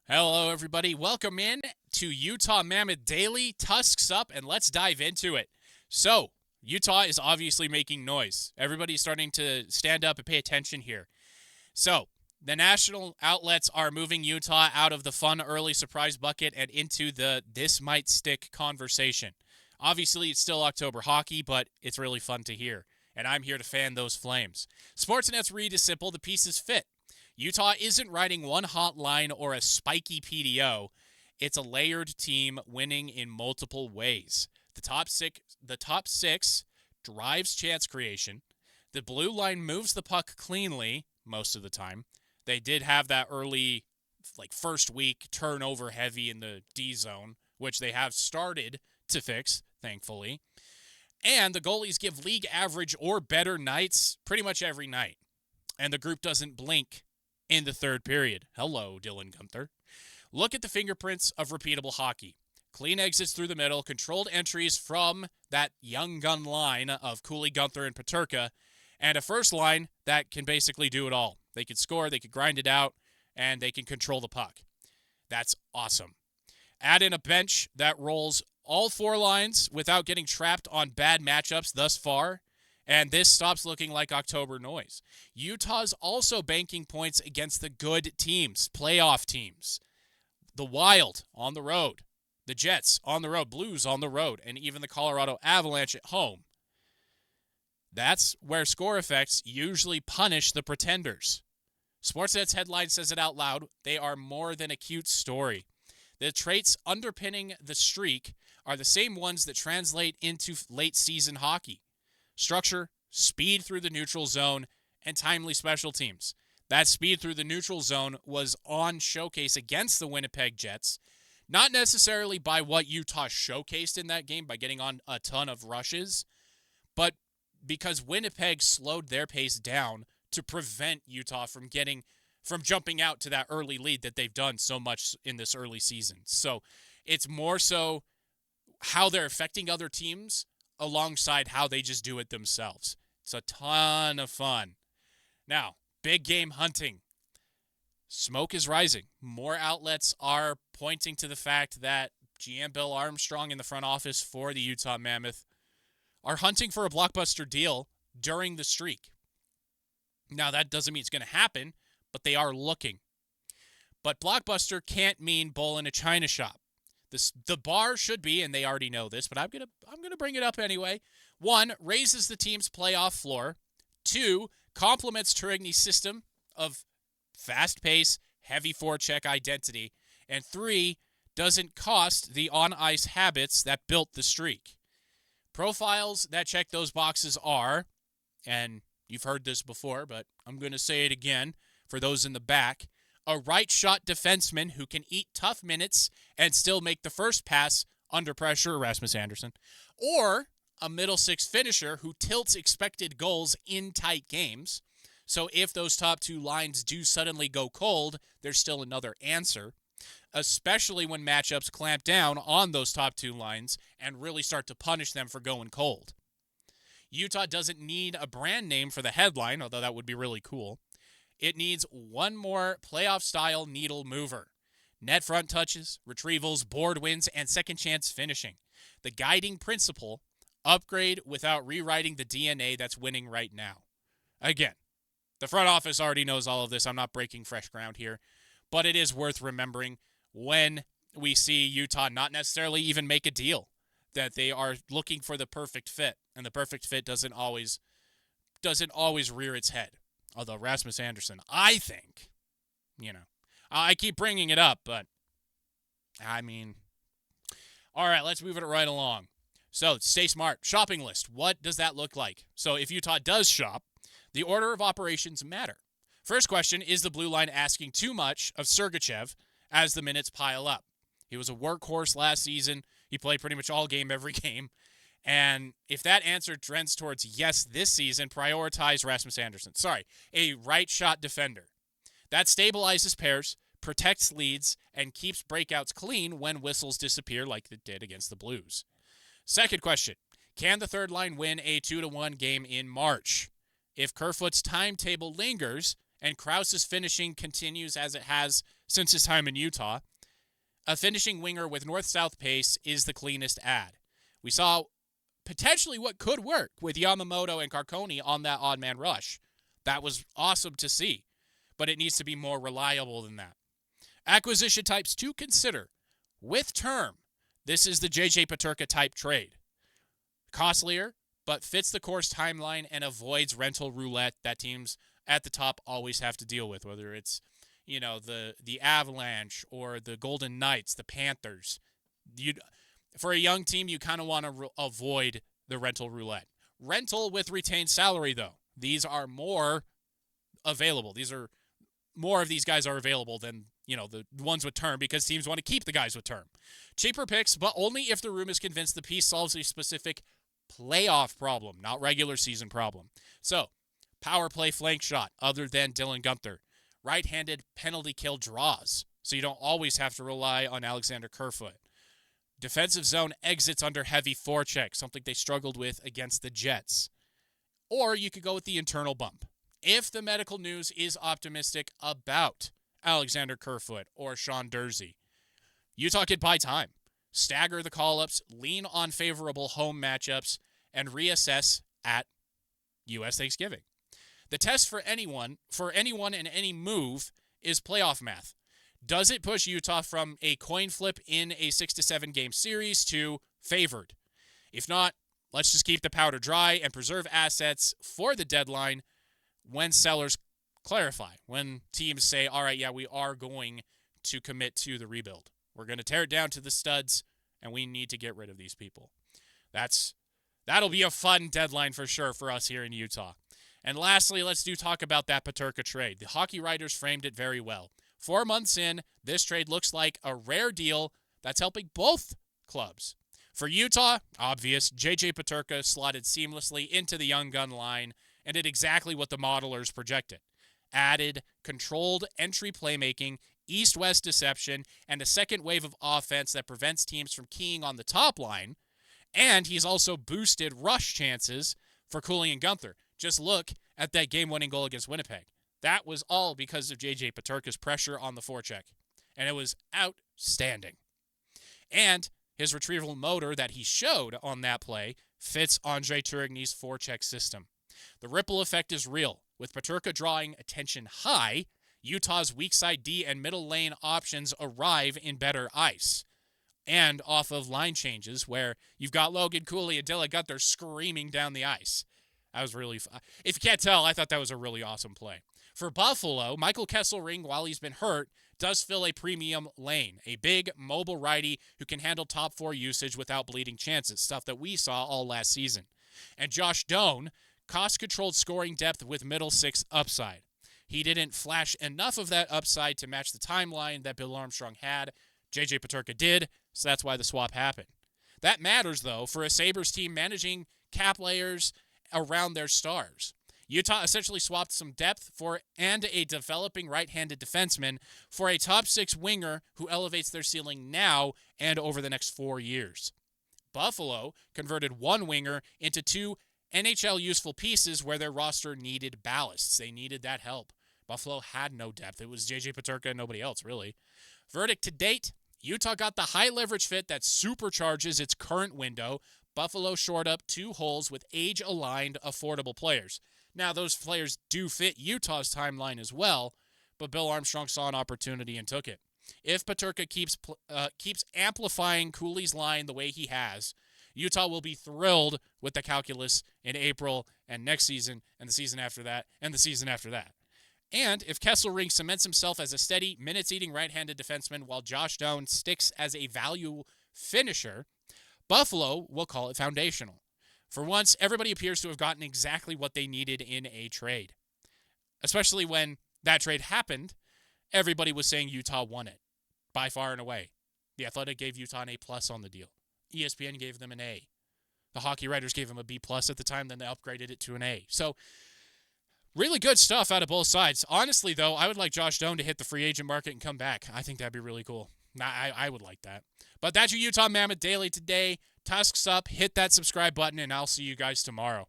Hello, everybody. Welcome in to Utah Mammoth Daily. Tusks up, and let's dive into it. So, Utah is obviously making noise. Everybody's starting to stand up and pay attention here. So, the national outlets are moving Utah out of the fun early surprise bucket and into the this might stick conversation. Obviously, it's still October hockey, but it's really fun to hear, and I'm here to fan those flames. Sportsnet's read is simple: the pieces fit. Utah isn't riding one hot line or a spiky PDO. It's a layered team winning in multiple ways. The top six drives chance creation. The blue line moves the puck cleanly most of the time. They did have that early, first week turnover heavy in the D zone, which they have started to fix, thankfully. And the goalies give league average or better nights pretty much every night. And the group doesn't blink in the third period. Hello, Dylan Gunther. Look at the fingerprints of repeatable hockey. Clean exits through the middle, controlled entries from that young gun line of Cooley, Gunther, and Peterka, and a first line that can basically do it all. They can score, they can grind it out, and they can control the puck. That's awesome. Add in a bench that rolls all four lines without getting trapped on bad matchups thus far, and this stops looking like October noise. Utah's also banking points against the good teams, playoff teams. The Wild on the road, the Jets on the road, Blues on the road, and even the Colorado Avalanche at home. That's where score effects usually punish the pretenders. Sportsnet's headline says it out loud. They are more than a cute story. The traits underpinning the streak are the same ones that translate into late season hockey. Structure, speed through the neutral zone, and timely special teams. That speed through the neutral zone was on showcase against the Winnipeg Jets, not necessarily by what Utah showcased in that game by getting on a ton of rushes, but because Winnipeg slowed their pace down to prevent Utah from jumping out to that early lead that they've done so much in this early season. So it's more so how they're affecting other teams alongside how they just do it themselves. It's a ton of fun. Now, big game hunting. Smoke is rising. More outlets are pointing to the fact that GM Bill Armstrong in the front office for the Utah Mammoth are hunting for a blockbuster deal during the streak. Now, that doesn't mean it's going to happen, but they are looking. But blockbuster can't mean bull in a china shop. The bar should be, and they already know this, but I'm gonna bring it up anyway. 1, raises the team's playoff floor. 2, complements Turigny's system of fast pace, heavy forecheck identity. And 3, doesn't cost the on-ice habits that built the streak. Profiles that check those boxes are, and you've heard this before, but I'm going to say it again for those in the back, a right-shot defenseman who can eat tough minutes and still make the first pass under pressure, Rasmus Andersson, or a middle six finisher who tilts expected goals in tight games. So if those top two lines do suddenly go cold, there's still another answer, especially when matchups clamp down on those top two lines and really start to punish them for going cold. Utah doesn't need a brand name for the headline, although that would be really cool. It needs one more playoff-style needle mover. Net front touches, retrievals, board wins, and second chance finishing. The guiding principle: upgrade without rewriting the DNA that's winning right now. Again, the front office already knows all of this. I'm not breaking fresh ground here. But it is worth remembering when we see Utah not necessarily even make a deal, that they are looking for the perfect fit. And the perfect fit doesn't always rear its head. Although Rasmus Andersson, I think, I keep bringing it up, but, all right, let's move it right along. So, stay smart. Shopping list. What does that look like? So, if Utah does shop, the order of operations matter. First question, is the blue line asking too much of Sergachev as the minutes pile up? He was a workhorse last season. He played pretty much all game, every game. And if that answer trends towards yes this season, prioritize Rasmus Andersson. A right shot defender. That stabilizes pairs, protects leads, and keeps breakouts clean when whistles disappear like it did against the Blues. Second question, can the third line win a 2-1 game in March? If Kerfoot's timetable lingers and Krause's finishing continues as it has since his time in Utah. A finishing winger with north-south pace is the cleanest add. We saw potentially what could work with Yamamoto and Carcone on that odd man rush. That was awesome to see, but it needs to be more reliable than that. Acquisition types to consider. With term, this is the J.J. Peterka type trade. Costlier, but fits the course timeline and avoids rental roulette that teams at the top always have to deal with, whether it's the Avalanche or the Golden Knights, the Panthers. For a young team, you kind of want to avoid the rental roulette. Rental with retained salary, though. These are more available. More of these guys are available than, the ones with term, because teams want to keep the guys with term. Cheaper picks, but only if the room is convinced the piece solves a specific playoff problem, not regular season problem. So, power play flank shot, other than Dylan Guenther. Right-handed penalty kill draws, so you don't always have to rely on Alexander Kerfoot. Defensive zone exits under heavy forecheck, something they struggled with against the Jets. Or you could go with the internal bump. If the medical news is optimistic about Alexander Kerfoot or Sean Durzi, Utah could buy time, stagger the call-ups, lean on favorable home matchups, and reassess at U.S. Thanksgiving. The test for anyone in any move is playoff math. Does it push Utah from a coin flip in a 6 to 7 game series to favored? If not, let's just keep the powder dry and preserve assets for the deadline when sellers clarify, when teams say, all right, yeah, we are going to commit to the rebuild. We're going to tear it down to the studs, and we need to get rid of these people. That'll be a fun deadline for sure for us here in Utah. And lastly, let's talk about that Peterka trade. The hockey writers framed it very well. 4 months in, this trade looks like a rare deal that's helping both clubs. For Utah, obvious, J.J. Peterka slotted seamlessly into the young gun line and did exactly what the modelers projected. Added controlled entry playmaking, east-west deception, and a second wave of offense that prevents teams from keying on the top line. And he's also boosted rush chances for Cooley and Guenther. Just look at that game-winning goal against Winnipeg. That was all because of J.J. Peterka's pressure on the forecheck. And it was outstanding. And his retrieval motor that he showed on that play fits Andre Tourigny's forecheck system. The ripple effect is real. With Peterka drawing attention high, Utah's weak side D and middle lane options arrive in better ice. And off of line changes where you've got Logan Cooley and Dylan Guenther screaming down the ice. That was really fun. If you can't tell, I thought that was a really awesome play. For Buffalo, Michael Kesselring, while he's been hurt, does fill a premium lane. A big, mobile righty who can handle top 4 usage without bleeding chances, stuff that we saw all last season. And Josh Doan, cost-controlled scoring depth with middle 6 upside. He didn't flash enough of that upside to match the timeline that Bill Armstrong had. J.J. Peterka did, so that's why the swap happened. That matters, though, for a Sabres team managing cap layers around their stars. Utah essentially swapped some depth and a developing right-handed defenseman for a top 6 winger who elevates their ceiling now and over the next 4 years. Buffalo converted 1 winger into 2 NHL useful pieces where their roster needed ballasts. They needed that help. Buffalo had no depth. It was J.J. Peterka and nobody else, really. Verdict to date, Utah got the high leverage fit that supercharges its current window. Buffalo shored up 2 holes with age-aligned, affordable players. Now, those players do fit Utah's timeline as well, but Bill Armstrong saw an opportunity and took it. If Peterka keeps amplifying Cooley's line the way he has, Utah will be thrilled with the calculus in April and next season and the season after that and the season after that. And if Kesselring cements himself as a steady, minutes-eating right-handed defenseman while Josh Doan sticks as a value finisher, Buffalo will call it foundational. For once, everybody appears to have gotten exactly what they needed in a trade. Especially when that trade happened, everybody was saying Utah won it, by far and away. The Athletic gave Utah an A+ on the deal. ESPN gave them an A. The hockey writers gave them a B+ at the time, then they upgraded it to an A. So, really good stuff out of both sides. Honestly, though, I would like Josh Doan to hit the free agent market and come back. I think that'd be really cool. I would like that. But that's your Utah Mammoth Daily today. Tusks up, hit that subscribe button, and I'll see you guys tomorrow.